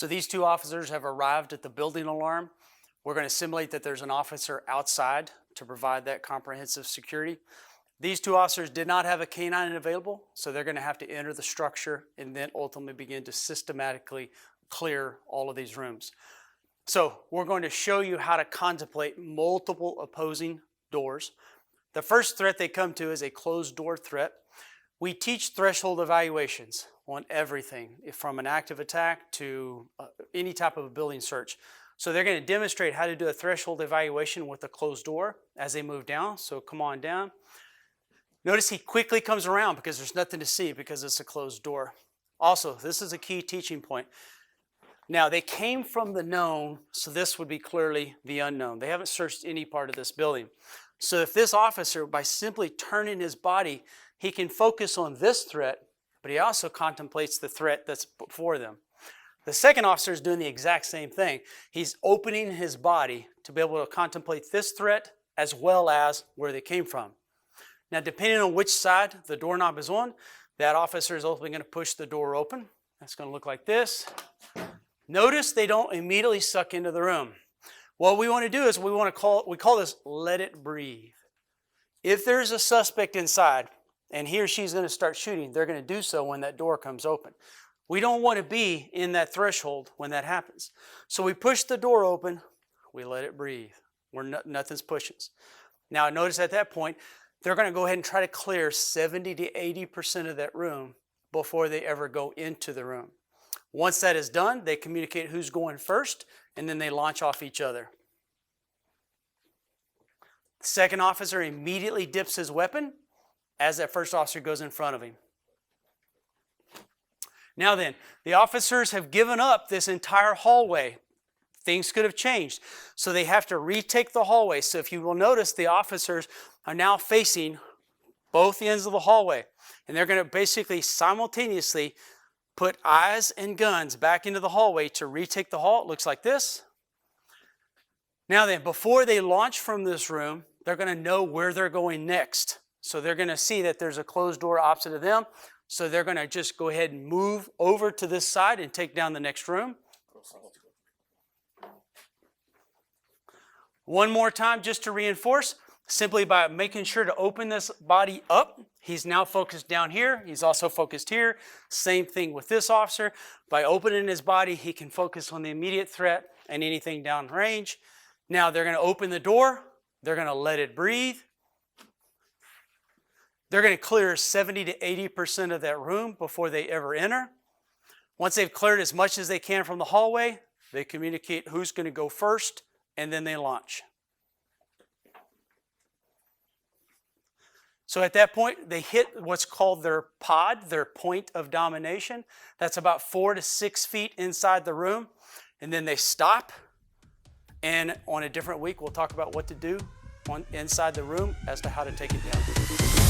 So these two officers have arrived at the building alarm. We're going to simulate that there's an officer outside to provide that comprehensive security. These two officers did not have a canine available, so they're going to have to enter the structure and then ultimately begin to systematically clear all of these rooms. So we're going to show you how to contemplate multiple opposing doors. The first threat they come to is a closed door threat. We teach threshold evaluations on everything, from an active attack to any type of a building search. So they're going to demonstrate how to do a threshold evaluation with a closed door as they move down. So come on down. Notice he quickly comes around because there's nothing to see because it's a closed door. Also, this is a key teaching point. Now, they came from the known, so this would be clearly the unknown. They haven't searched any part of this building. So if this officer, by simply turning his body, he can focus on this threat, but he also contemplates the threat that's before them. The second officer is doing the exact same thing. He's opening his body to be able to contemplate this threat as well as where they came from. Now, depending on which side the doorknob is on, that officer is ultimately going to push the door open. That's going to look like this. Notice they don't immediately suck into the room. What we want to do is we call this let it breathe. If there's a suspect inside and he or she's going to start shooting, they're going to do so when that door comes open. We don't want to be in that threshold when that happens. So we push the door open, we let it breathe. Nothing's pushing us. Now notice at that point, they're going to go ahead and try to clear 70 to 80% of that room before they ever go into the room. Once that is done, they communicate who's going first, and then they launch off each other. The second officer immediately dips his weapon as that first officer goes in front of him. Now then, the officers have given up this entire hallway. Things could have changed, so they have to retake the hallway. So if you will notice, the officers are now facing both ends of the hallway, and they're going to basically simultaneously put eyes and guns back into the hallway to retake the hall. It looks like this. Now then, before they launch from this room, they're going to know where they're going next. So they're going to see that there's a closed door opposite of them. So they're going to just go ahead and move over to this side and take down the next room. One more time just to reinforce, simply by making sure to open this body up. He's now focused down here. He's also focused here. Same thing with this officer. By opening his body, he can focus on the immediate threat and anything down range. Now they're going to open the door. They're going to let it breathe. They're going to clear 70 to 80% of that room before they ever enter. Once they've cleared as much as they can from the hallway, they communicate who's going to go first, and then they launch. So at that point, they hit what's called their pod, their point of domination. That's about 4 to 6 feet inside the room. And then they stop. And on a different week, we'll talk about what to do inside the room as to how to take it down.